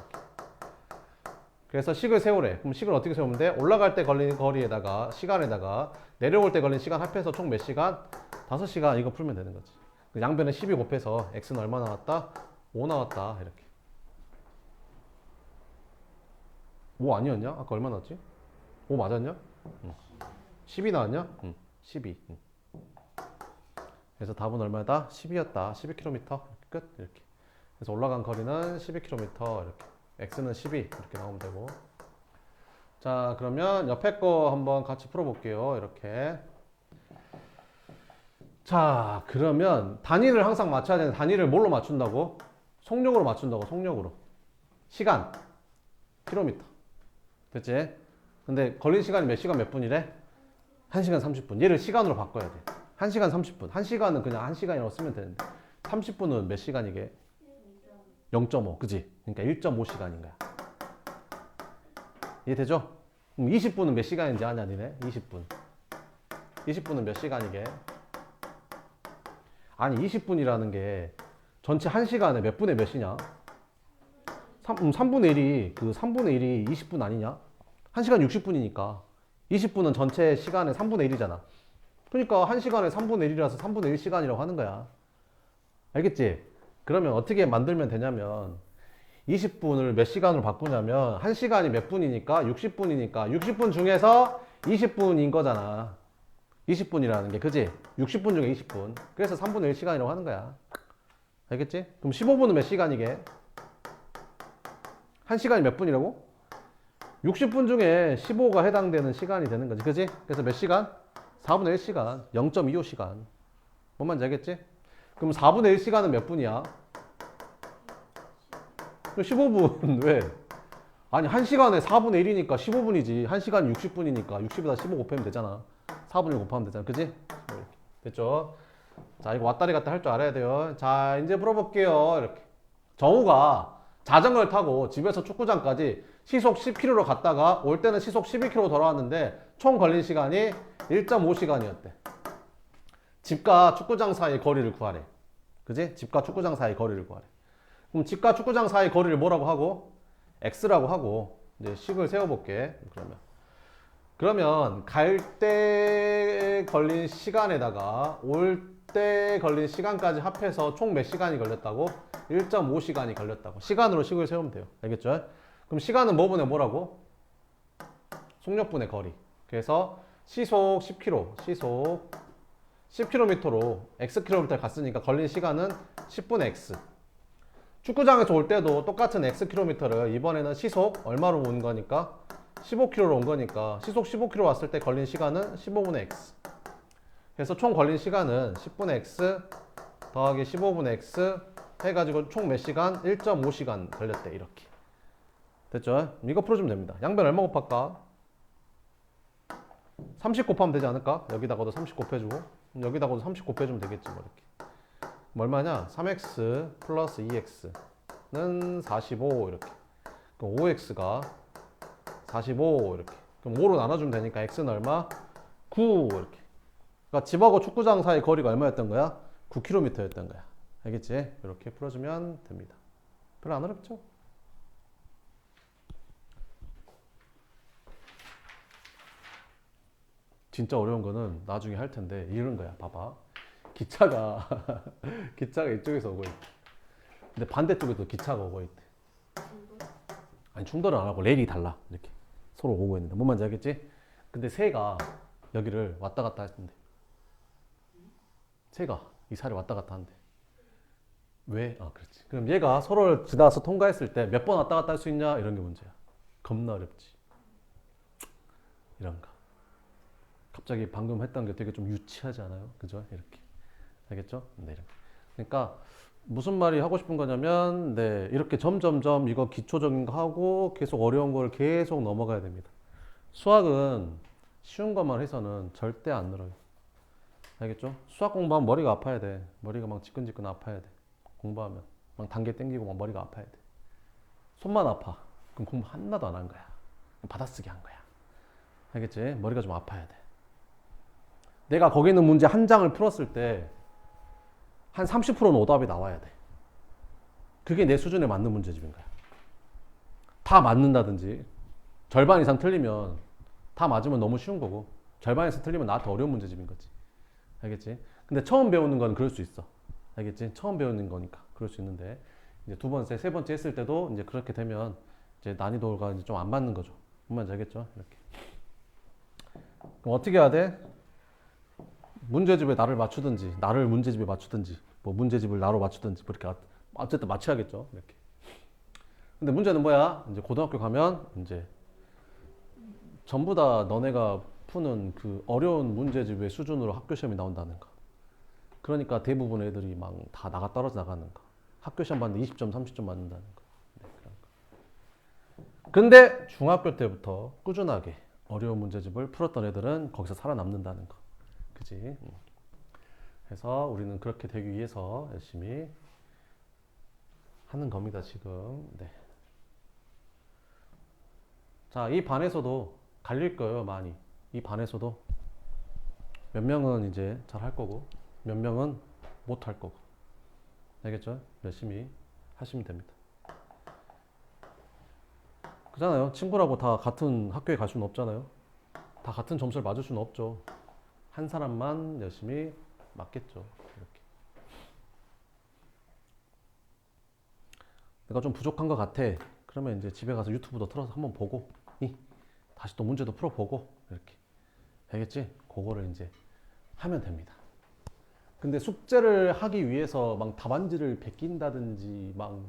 그래서 식을 세우래. 그럼 식을 어떻게 세우면 돼? 올라갈 때 걸린 거리에다가 시간에다가 내려올 때 걸린 시간 합해서 총 몇 시간? 5시간. 이거 풀면 되는 거지. 양변에 12 곱해서 x는 얼마 나왔다? 5 나왔다. 이렇게. 5 아니었냐? 아까 얼마 나왔지? 5 맞았냐? 12 나왔냐? 12. 그래서 답은 얼마다? 10이었다. 12km. 끝. 이렇게. 그래서 올라간 거리는 12km. 이렇게. x는 12. 이렇게 나오면 되고. 자, 그러면 옆에 거 한번 같이 풀어볼게요. 이렇게. 자, 그러면 단위를 항상 맞춰야 되는데 단위를 뭘로 맞춘다고? 속력으로 맞춘다고. 속력으로. 시간. 킬로미터. 됐지? 근데 걸린 시간이 몇 시간 몇 분이래? 1시간 30분. 얘를 시간으로 바꿔야 돼. 1시간 30분. 1시간은 그냥 1시간이라고 쓰면 되는데 30분은 몇 시간이게? 0.5. 그지? 그러니까 1.5시간인 거야. 이해되죠? 그럼 20분은 몇 시간인지 아냐 니네? 20분. 20분은 몇 시간이게? 아니 20분이라는 게 전체 1시간에 몇 분에 몇 시냐? 3분의 1이 그 3분의 1이 20분 아니냐? 1시간 60분이니까 20분은 전체 시간의 3분의 1이잖아. 그러니까 1시간에 3분의 1이라서 3분의 1시간이라고 하는 거야. 알겠지? 그러면 어떻게 만들면 되냐면 20분을 몇 시간으로 바꾸냐면 1시간이 몇 분이니까 60분이니까 60분 중에서 20분인 거잖아. 20분이라는 게 그지? 60분 중에 20분. 그래서 3분의 1시간이라고 하는 거야. 알겠지? 그럼 15분은 몇 시간이게? 1시간이 몇 분이라고? 60분 중에 15가 해당되는 시간이 되는 거지. 그지? 그래서 몇 시간? 4분의 1시간. 0.25시간. 뭔 말인지 알겠지? 그럼 4분의 1시간은 몇 분이야? 15분. 왜? 아니 1시간에 4분의 1이니까 15분이지. 1시간이 60분이니까 60에다 15 곱하면 되잖아. 4분의 1 곱하면 되잖아. 그지? 됐죠? 자, 이거 왔다리 갔다 할 줄 알아야 돼요. 자, 이제 물어볼게요. 이렇게. 정우가 자전거를 타고 집에서 축구장까지 시속 10km로 갔다가 올 때는 시속 12km 돌아왔는데 총 걸린 시간이 1.5시간이었대. 집과 축구장 사이의 거리를 구하래. 그지? 집과 축구장 사이의 거리를 구하래. 그럼 집과 축구장 사이의 거리를 뭐라고 하고? x라고 하고 이제 식을 세워볼게. 그러면 갈 때 걸린 시간에다가 올 때 걸린 시간까지 합해서 총 몇 시간이 걸렸다고? 1.5시간이 걸렸다고. 시간으로 식을 세우면 돼요. 알겠죠? 그럼 시간은 뭐분의 뭐라고? 속력분의 거리. 그래서 시속 10km, 시속 10km로 xkm 갔으니까 걸린 시간은 10분의 x. 축구장에서 올 때도 똑같은 xkm를 이번에는 시속 얼마로 온 거니까? 15km로 온 거니까 시속 15km 왔을 때 걸린 시간은 15분의 x. 그래서 총 걸린 시간은 10분의 x 더하기 15분의 x 해가지고 총 몇 시간? 1.5시간 걸렸대. 이렇게. 됐죠? 이거 풀어주면 됩니다. 양변 얼마 곱할까? 30 곱하면 되지 않을까? 여기다가도 30 곱해주고 여기다가도 30 곱해주면 되겠지 뭐 이렇게. 뭐 얼마냐? 3x 플러스 2x는 45 이렇게. 그럼 5x가 45 이렇게. 그럼 5로 나눠주면 되니까 x는 얼마? 9 이렇게. 그러니까 집하고 축구장 사이 거리가 얼마였던 거야? 9km였던 거야. 알겠지? 이렇게 풀어주면 됩니다. 별로 안 어렵죠? 진짜 어려운 거는 나중에 할 텐데 이런 거야. 봐봐. 기차가 기차가 이쪽에서 오고 있대. 근데 반대쪽에도 기차가 오고 있대. 아니 충돌은 안 하고 레일이 달라. 이렇게 서로 오고 있는데 뭔 말인지 알겠지? 근데 새가 여기를 왔다 갔다 했는데 새가 이 사를 왔다 갔다 한대. 왜? 아 그렇지. 그럼 얘가 서로를 지나서 통과했을 때 몇 번 왔다 갔다 할 수 있냐? 이런 게 문제야. 겁나 어렵지. 이런 거. 갑자기 방금 했던 게 되게 좀 유치하지 않아요? 그죠? 이렇게. 알겠죠? 네. 이렇게. 그러니까 무슨 말이 하고 싶은 거냐면 네, 이렇게 점점점 이거 기초적인 거 하고 계속 어려운 걸 계속 넘어가야 됩니다. 수학은 쉬운 것만 해서는 절대 안 늘어요. 알겠죠? 수학 공부하면 머리가 아파야 돼. 머리가 막 지끈지끈 아파야 돼. 공부하면 막 단계 땡기고 막 머리가 아파야 돼. 손만 아파. 그럼 공부 하나도 안 한 거야. 받아쓰기 한 거야. 알겠지? 머리가 좀 아파야 돼. 내가 거기 있는 문제 한 장을 풀었을 때 한 30%는 오답이 나와야 돼. 그게 내 수준에 맞는 문제집인 거야. 다 맞는다든지 절반 이상 틀리면 다 맞으면 너무 쉬운 거고 절반 이상 틀리면 나한테 어려운 문제집인 거지. 알겠지? 근데 처음 배우는 건 그럴 수 있어. 알겠지? 처음 배우는 거니까 그럴 수 있는데 이제 두 번째, 세 번째 했을 때도 이제 그렇게 되면 이제 난이도가 이제 좀 안 맞는 거죠. 뭔 말인지 알겠죠? 이렇게. 그럼 어떻게 해야 돼? 문제집에 나를 맞추든지, 나를 문제집에 맞추든지, 뭐 문제집을 나로 맞추든지, 뭐 이렇게 어쨌든 맞춰야겠죠. 이렇게. 근데 문제는 뭐야? 이제 고등학교 가면 이제 전부 다 너네가 푸는 그 어려운 문제집의 수준으로 학교 시험이 나온다는 거. 그러니까 대부분 애들이 막 다 나가 떨어져 나가는 거. 학교 시험 봤는데 20점, 30점 맞는다는 거. 네, 그런 거. 근데 중학교 때부터 꾸준하게 어려운 문제집을 풀었던 애들은 거기서 살아남는다는 거. 그지? 그래서 우리는 그렇게 되기 위해서 열심히 하는 겁니다, 지금. 네. 자, 이 반에서도 갈릴 거예요, 많이. 이 반에서도 몇 명은 이제 잘 할 거고, 몇 명은 못 할 거고. 알겠죠? 열심히 하시면 됩니다. 그잖아요. 친구라고 다 같은 학교에 갈 수는 없잖아요. 다 같은 점수를 맞을 수는 없죠. 한 사람만 열심히 맞겠죠. 이렇게. 내가 좀 부족한 것 같아. 그러면 이제 집에 가서 유튜브도 틀어서 한번 보고, 다시 또 문제도 풀어보고, 이렇게. 알겠지? 그거를 이제 하면 됩니다. 근데 숙제를 하기 위해서 막 답안지를 베낀다든지, 막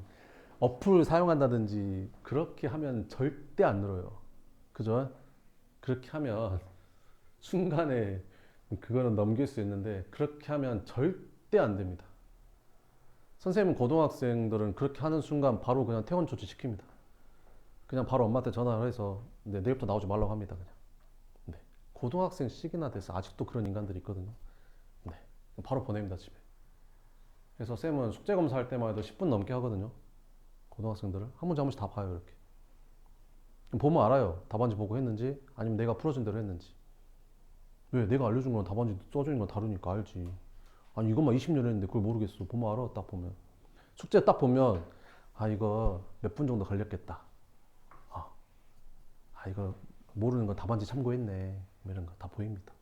어플 사용한다든지, 그렇게 하면 절대 안 늘어요. 그죠? 그렇게 하면 순간에 그거는 넘길 수 있는데, 그렇게 하면 절대 안 됩니다. 선생님은 고등학생들은 그렇게 하는 순간 바로 그냥 퇴원 조치 시킵니다. 그냥 바로 엄마한테 전화를 해서 네, 내일부터 나오지 말라고 합니다. 그냥. 네. 고등학생 시기나 돼서 아직도 그런 인간들이 있거든요. 네. 바로 보냅니다, 집에. 그래서 쌤은 숙제 검사할 때만 해도 10분 넘게 하거든요. 고등학생들을 한 문제 한 문제 다 봐요, 이렇게. 보면 알아요. 답안지 보고 했는지 아니면 내가 풀어준 대로 했는지. 왜? 내가 알려준 거랑 답안지 써져 있는 건 다르니까 알지. 아니 이것만 20년 했는데 그걸 모르겠어. 보면 알아. 딱 보면. 숙제 딱 보면 아 이거 몇 분 정도 걸렸겠다. 이거 모르는 거 답안지 참고했네. 이런 거 다 보입니다.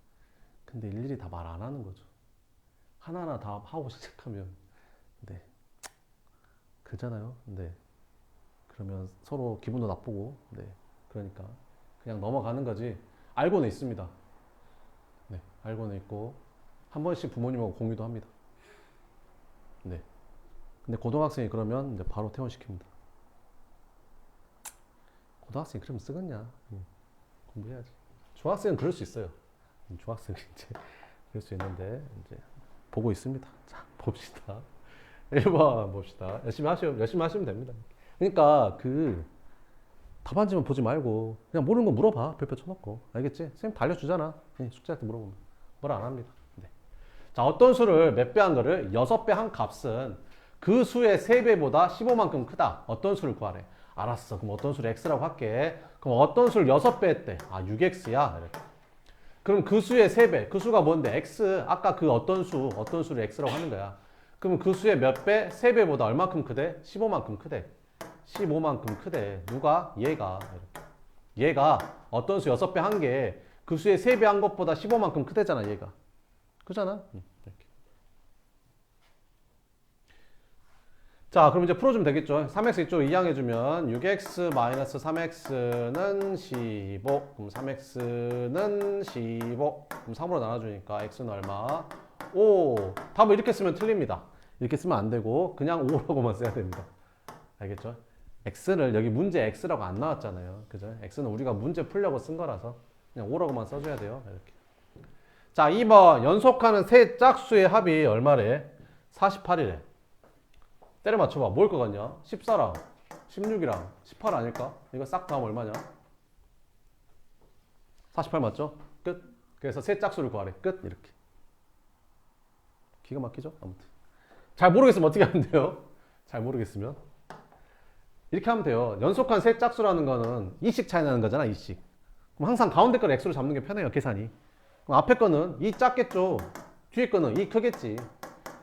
근데 일일이 다 말 안 하는 거죠. 하나하나 다 하고 시작하면 네. 그렇잖아요. 네. 그러면 서로 기분도 나쁘고 네. 그러니까 그냥 넘어가는 거지. 알고는 있습니다. 네. 알고는 있고 한 번씩 부모님하고 공유도 합니다. 네. 근데 고등학생이 그러면 이제 바로 퇴원시킵니다. 고등학생이 그러면 쓰겠냐? 공부해야지. 중학생은 그럴 수 있어요. 중학생은 이제 그럴 수 있는데 이제 보고 있습니다. 자, 봅시다. 1번 봅시다. 열심히 하시면 됩니다. 그러니까 그 답안지만 보지 말고 그냥 모르는 거 물어봐. 별표 쳐놓고. 알겠지? 선생님 다 알려주잖아. 숙제할 때 물어보면 뭐라 안 합니다. 네. 자, 어떤 수를 몇 배 한 거를 6배 한 값은 그 수의 3배보다 15만큼 크다. 어떤 수를 구하래? 알았어. 그럼 어떤 수를 x라고 할게. 그럼 어떤 수를 6배 했대? 6x야. 이렇게. 그럼 그 수의 3배. 그 수가 뭔데? x. 아까 그 어떤 수를 x라고 하는 거야. 그럼 그 수의 몇 배? 3배보다 얼마큼 크대? 15만큼 크대. 15만큼 크대. 누가? 얘가. 이렇게. 얘가 어떤 수 6배 한 게 그 수의 3배 한 것보다 15만큼 크대잖아, 얘가. 그잖아? 이렇게. 자, 그럼 이제 풀어주면 되겠죠. 3x 이쪽 이항해주면 6x-3x는 15. 그럼 3x는 15. 그럼 3으로 나눠주니까 x는 얼마? 5. 답을 이렇게 쓰면 틀립니다. 이렇게 쓰면 안 되고 그냥 5라고만 써야 됩니다. 알겠죠? x를 여기 문제 x라고 안 나왔잖아요. 그죠? x는 우리가 문제 풀려고 쓴 거라서 그냥 5라고만 써줘야 돼요. 이렇게. 자, 2번 연속하는 세 짝수의 합이 얼마래? 48이래. 때려 맞춰봐. 뭘 것 같냐? 14랑 16이랑 18 아닐까? 이거 싹 다음 얼마냐? 48 맞죠? 끝. 그래서 세 짝수를 구하래. 끝. 이렇게. 기가 막히죠? 아무튼. 잘 모르겠으면 어떻게 하면 돼요? 잘 모르겠으면 이렇게 하면 돼요. 연속한 세 짝수라는 거는 2씩 차이 나는 거잖아. 2씩. 그럼 항상 가운데 거를 x로 잡는 게 편해요. 계산이. 그럼 앞에 거는 2 작겠죠. 뒤에 거는 2 크겠지.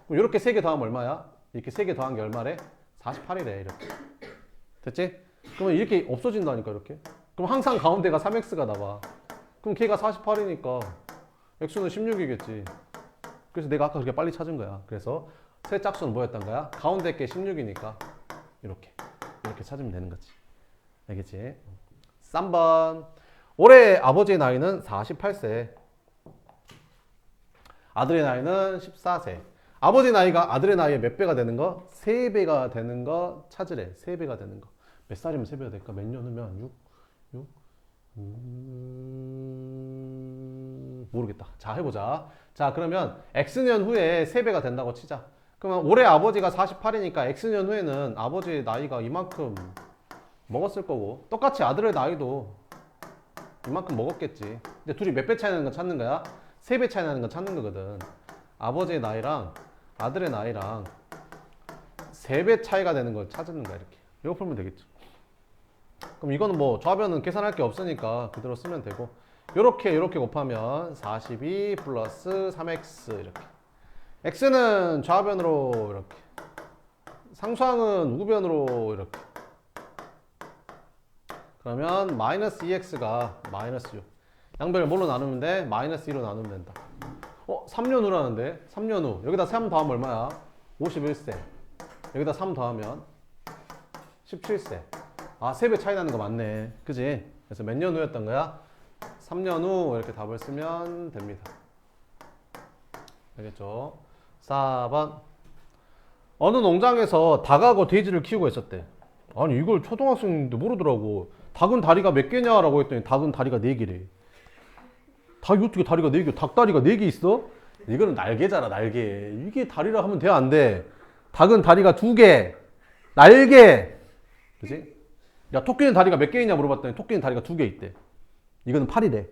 그럼 이렇게 3개 더하면 얼마야? 이렇게 3개 더한 게 얼마래? 48이래. 이렇게. 됐지? 그러면 이렇게 없어진다니까. 이렇게. 그럼 그럼 항상 가운데가 3x가 나와. 그럼 걔가 48이니까 x는 16이겠지. 그래서 내가 아까 그렇게 빨리 찾은 거야. 그래서 세 짝수는 뭐였던 거야? 가운데 게 16이니까 이렇게 찾으면 되는 거지. 알겠지? 3번. 올해 아버지의 나이는 48세. 아들의 나이는 14세. 아버지 나이가 아들의 나이의 몇 배가 되는 거? 3배가 되는 거 찾으래. 3배가 되는 거. 몇 살이면 3배가 될까? 몇 년 후면 6? 모르겠다. 자, 해보자. 자, 그러면 X년 후에 3배가 된다고 치자. 그러면 올해 아버지가 48이니까 X년 후에는 아버지의 나이가 이만큼 먹었을 거고, 똑같이 아들의 나이도 이만큼 먹었겠지. 근데 둘이 몇 배 차이 나는 건 찾는 거야? 3배 차이 나는 건 찾는 거거든. 아버지의 나이랑 아들의 나이랑 3배 차이가 되는 걸 찾는 거야, 이렇게. 이거 풀면 되겠죠. 그럼 이거는 뭐 좌변은 계산할 게 없으니까 그대로 쓰면 되고, 요렇게 곱하면 42 플러스 3x 이렇게. x는 좌변으로 이렇게, 상수항은 우변으로 이렇게. 그러면 마이너스 2x가 마이너스 6. 양변을 뭘로 나누면 돼? 마이너스 2로 나누면 된다. 3년 후라는데? 3년 후. 여기다 3 더하면 얼마야? 51세. 여기다 3 더하면 17세. 아, 3배 차이 나는 거 맞네. 그지? 그래서 몇 년 후였던 거야? 3년 후 이렇게 답을 쓰면 됩니다. 알겠죠? 4번. 어느 농장에서 닭하고 돼지를 키우고 있었대. 아니, 이걸 초등학생인데 모르더라고. 닭은 다리가 몇 개냐라고 했더니 닭은 다리가 4개래. 닭이 어떻게 다리가 4개? 닭다리가 4개 있어? 이거는 날개잖아, 날개. 이게 다리라 하면 돼, 안 돼? 닭은 다리가 2개. 날개. 그치? 야, 토끼는 다리가 몇 개 있냐 물어봤더니 토끼는 다리가 2개 있대. 이거는 팔이래.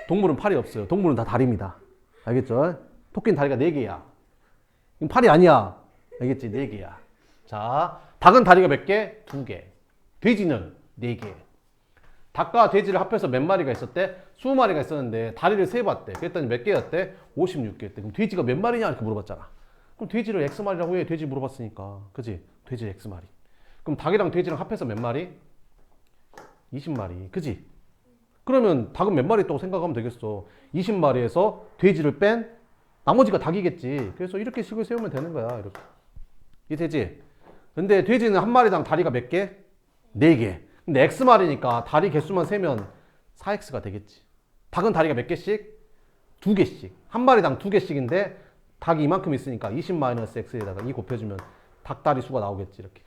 동물은 팔이 없어요. 동물은 다 다리입니다. 알겠죠? 토끼는 다리가 4개야. 이건 팔이 아니야. 알겠지? 4개야. 자, 닭은 다리가 몇 개? 2개. 돼지는 4개. 닭과 돼지를 합해서 몇 마리가 있었대? 20마리가 있었는데 다리를 세봤대. 그랬더니 몇 개였대? 56개였대. 그럼 돼지가 몇 마리냐? 이렇게 물어봤잖아. 그럼 돼지를 X마리라고 해. 돼지 물어봤으니까. 그지? 돼지 X마리. 그럼 닭이랑 돼지랑 합해서 몇 마리? 20마리. 그지? 그러면 닭은 몇 마리 있다고 생각하면 되겠어. 20마리에서 돼지를 뺀 나머지가 닭이겠지. 그래서 이렇게 식을 세우면 되는 거야. 이렇게. 이해되지? 근데 돼지는 한 마리당 다리가 몇 개? 4개. 근데 X마리니까 다리 개수만 세면 4X가 되겠지. 닭은 다리가 몇 개씩? 2개씩. 한 마리당 2개씩인데 닭이 이만큼 있으니까 20-X에다가 2 곱해주면 닭다리 수가 나오겠지. 이렇게.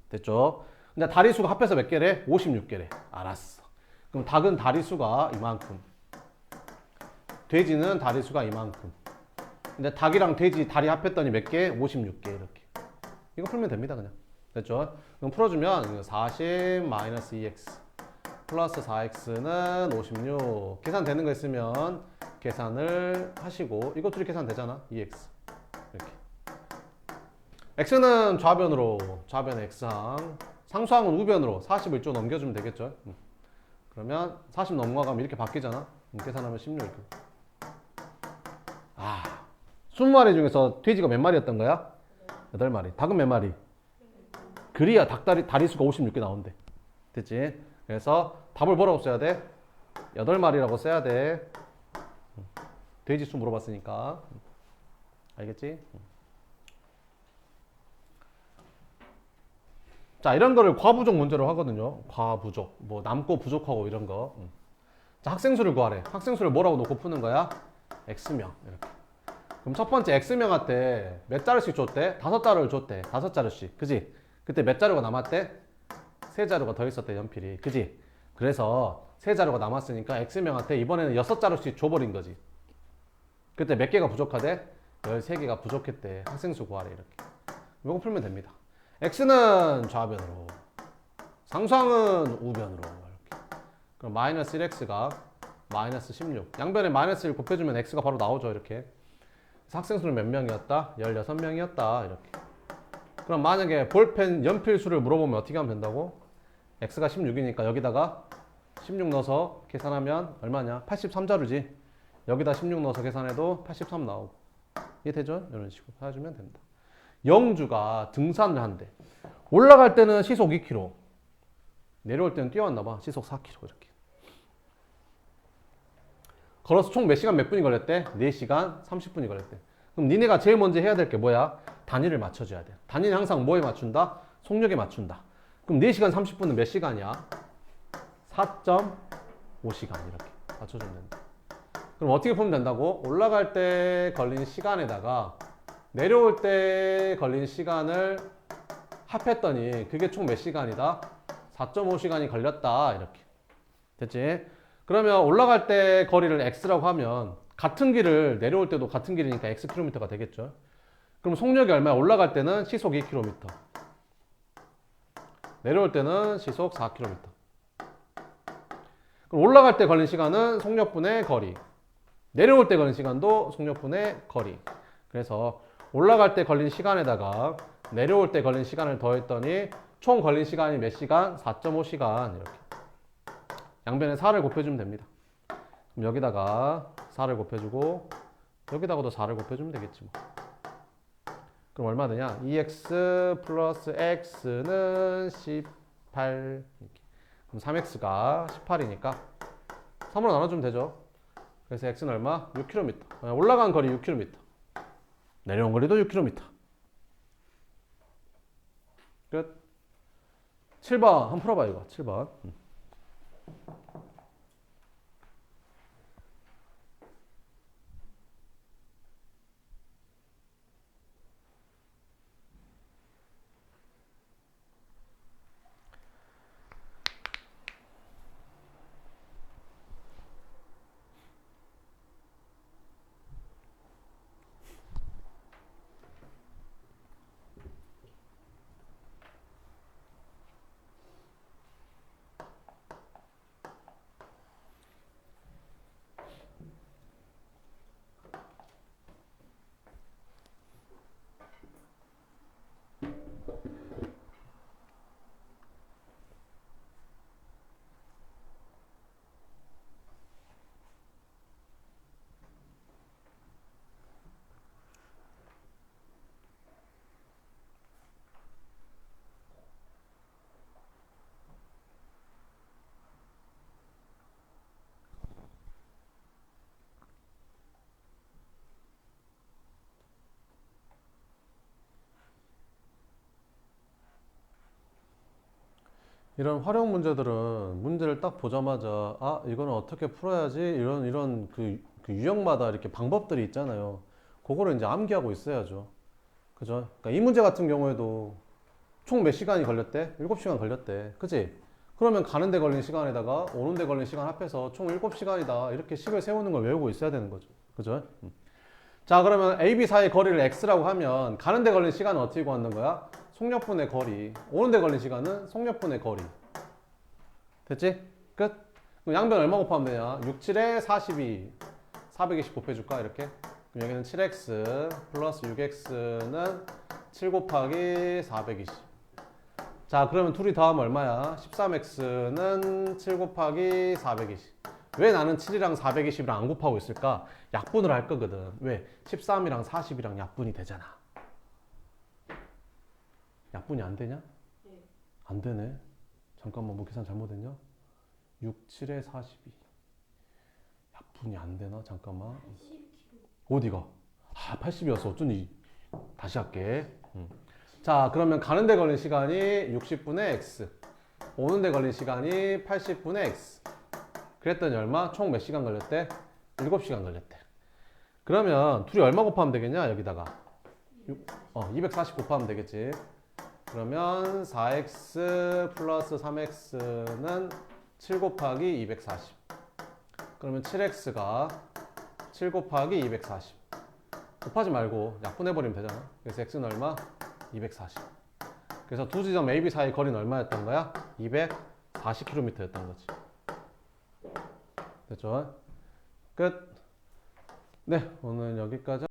됐죠? 근데 다리 수가 합해서 몇 개래? 56개래. 알았어. 그럼 닭은 다리 수가 이만큼. 돼지는 다리 수가 이만큼. 근데 닭이랑 돼지 다리 합했더니 몇 개? 56개. 이렇게. 이거 풀면 됩니다, 그냥. 됐죠? 그럼 풀어주면 40-2x 플러스 4x는 56. 계산되는 거 있으면 계산을 하시고, 이거 둘이 계산되잖아. 2x. 이렇게. x는 좌변으로, 좌변 x항. 상수항은 우변으로 40을 좀 넘겨주면 되겠죠. 그러면 40 넘어가면 이렇게 바뀌잖아. 계산하면 16. 아, 20마리 중에서 돼지가 몇 마리였던 거야? 8마리. 닭은 몇 마리? 그래야 다리 수가 56개 나온대. 됐지? 그래서 답을 뭐라고 써야 돼? 8마리라고 써야 돼. 돼지 수 물어봤으니까. 알겠지? 자, 이런 거를 과부족 문제로 하거든요. 과부족. 뭐 남고 부족하고 이런 거. 자, 학생수를 구하래. 학생수를 뭐라고 놓고 푸는 거야? X명. 이렇게. 그럼 첫 번째 X명한테 몇 자루씩 줬대? 5자루를 줬대. 5자루씩. 그지? 그때 몇 자루가 남았대? 3자루가 더 있었대, 연필이. 그지? 그래서 3자루가 남았으니까 X명한테 이번에는 6자루씩 줘버린 거지. 그때 몇 개가 부족하대? 13개가 부족했대. 학생수 구하래. 이렇게. 이거 풀면 됩니다. x는 좌변으로, 상수항은 우변으로. 이렇게. 그럼 마이너스 1x가 마이너스 16. 양변에 마이너스 1 곱해주면 x가 바로 나오죠. 이렇게. 그래서 학생수는 몇 명이었다? 16명이었다. 이렇게. 그럼 만약에 볼펜 연필 수를 물어보면 어떻게 하면 된다고? x가 16이니까 여기다가 16 넣어서 계산하면 얼마냐? 83자루지. 여기다 16 넣어서 계산해도 83 나오고. 이해되죠? 이런 식으로 해주면 됩니다. 영주가 등산을 한대. 올라갈 때는 시속 2km, 내려올 때는 뛰어왔나 봐. 시속 4km 이렇게. 걸어서 총 몇 시간 몇 분이 걸렸대? 4시간 30분이 걸렸대. 그럼 니네가 제일 먼저 해야 될 게 뭐야? 단위를 맞춰줘야 돼. 단위는 항상 뭐에 맞춘다? 속력에 맞춘다. 그럼 4시간 30분은 몇 시간이야? 4.5시간 이렇게 맞춰주면 된다. 그럼 어떻게 풀면 된다고? 올라갈 때 걸린 시간에다가 내려올 때 걸린 시간을 합했더니 그게 총 몇 시간이다? 4.5시간이 걸렸다 이렇게. 됐지? 그러면 올라갈 때 거리를 x라고 하면 같은 길을 내려올 때도 같은 길이니까 x 킬로미터가 되겠죠. 그럼 속력이 얼마야? 올라갈 때는 시속 2km, 내려올 때는 시속 4km. 그럼 올라갈 때 걸린 시간은 속력분의 거리, 내려올 때 걸린 시간도 속력분의 거리. 그래서 올라갈 때 걸린 시간에다가 내려올 때 걸린 시간을 더했더니 총 걸린 시간이 몇 시간? 4.5시간 이렇게. 양변에 4를 곱해주면 됩니다. 그럼 여기다가 4를 곱해주고 여기다가도 4를 곱해주면 되겠지 뭐. 그럼 얼마 되냐? 2x 플러스 x는 18 이렇게. 그럼 3x가 18이니까 3으로 나눠주면 되죠. 그래서 x는 얼마? 6km. 올라간 거리 6km. 내려온 거리도 6km. 끝. 7번 한번 풀어봐 이거. 7번. 이런 활용 문제들은 문제를 딱 보자마자 아 이거는 어떻게 풀어야지 이런 그 유형마다 이렇게 방법들이 있잖아요. 그거를 이제 암기하고 있어야죠. 그죠? 그러니까 이 문제 같은 경우에도 총 몇 시간이 걸렸대? 7시간 걸렸대. 그치? 그러면 가는 데 걸린 시간에다가 오는 데 걸린 시간 합해서 총 7시간이다. 이렇게 식을 세우는 걸 외우고 있어야 되는 거죠. 그죠? 자, 그러면 A, B 사이 거리를 x라고 하면 가는 데 걸린 시간은 어떻게 구하는 거야? 속력분의 거리. 오는 데 걸린 시간은 속력분의 거리. 됐지? 끝? 그럼 양변 얼마 곱하면 되냐? 6, 7에 42. 420 곱해줄까? 이렇게. 그럼 여기는 7x 플러스 6x는 7 곱하기 420. 자, 그러면 둘이 더하면 얼마야? 13x는 7 곱하기 420. 왜 나는 7이랑 420이랑 안 곱하고 있을까? 약분을 할 거거든. 왜? 13이랑 40이랑 약분이 되잖아. 약분이 안 되냐? 네. 안 되네. 잠깐만, 뭐 계산 잘못했냐? 6, 7에 42. 약분이 안 되나? 잠깐만. 80kg. 어디가? 아, 80이었어. 어쩐지. 다시 할게. 자, 그러면 가는 데 걸린 시간이 60분의 x. 오는 데 걸린 시간이 80분의 x. 그랬더니 얼마? 총 몇 시간 걸렸대? 7시간 걸렸대. 그러면 둘이 얼마 곱하면 되겠냐? 여기다가 240 곱하면 되겠지. 그러면 4x 플러스 3x는 7 곱하기 240. 그러면 7x가 7 곱하기 240. 곱하지 말고 약분해버리면 되잖아. 그래서 x는 얼마? 240. 그래서 두 지점 A, B 사이 거리는 얼마였던 거야? 240km였던 거지. 됐죠? 끝. 네, 오늘 여기까지.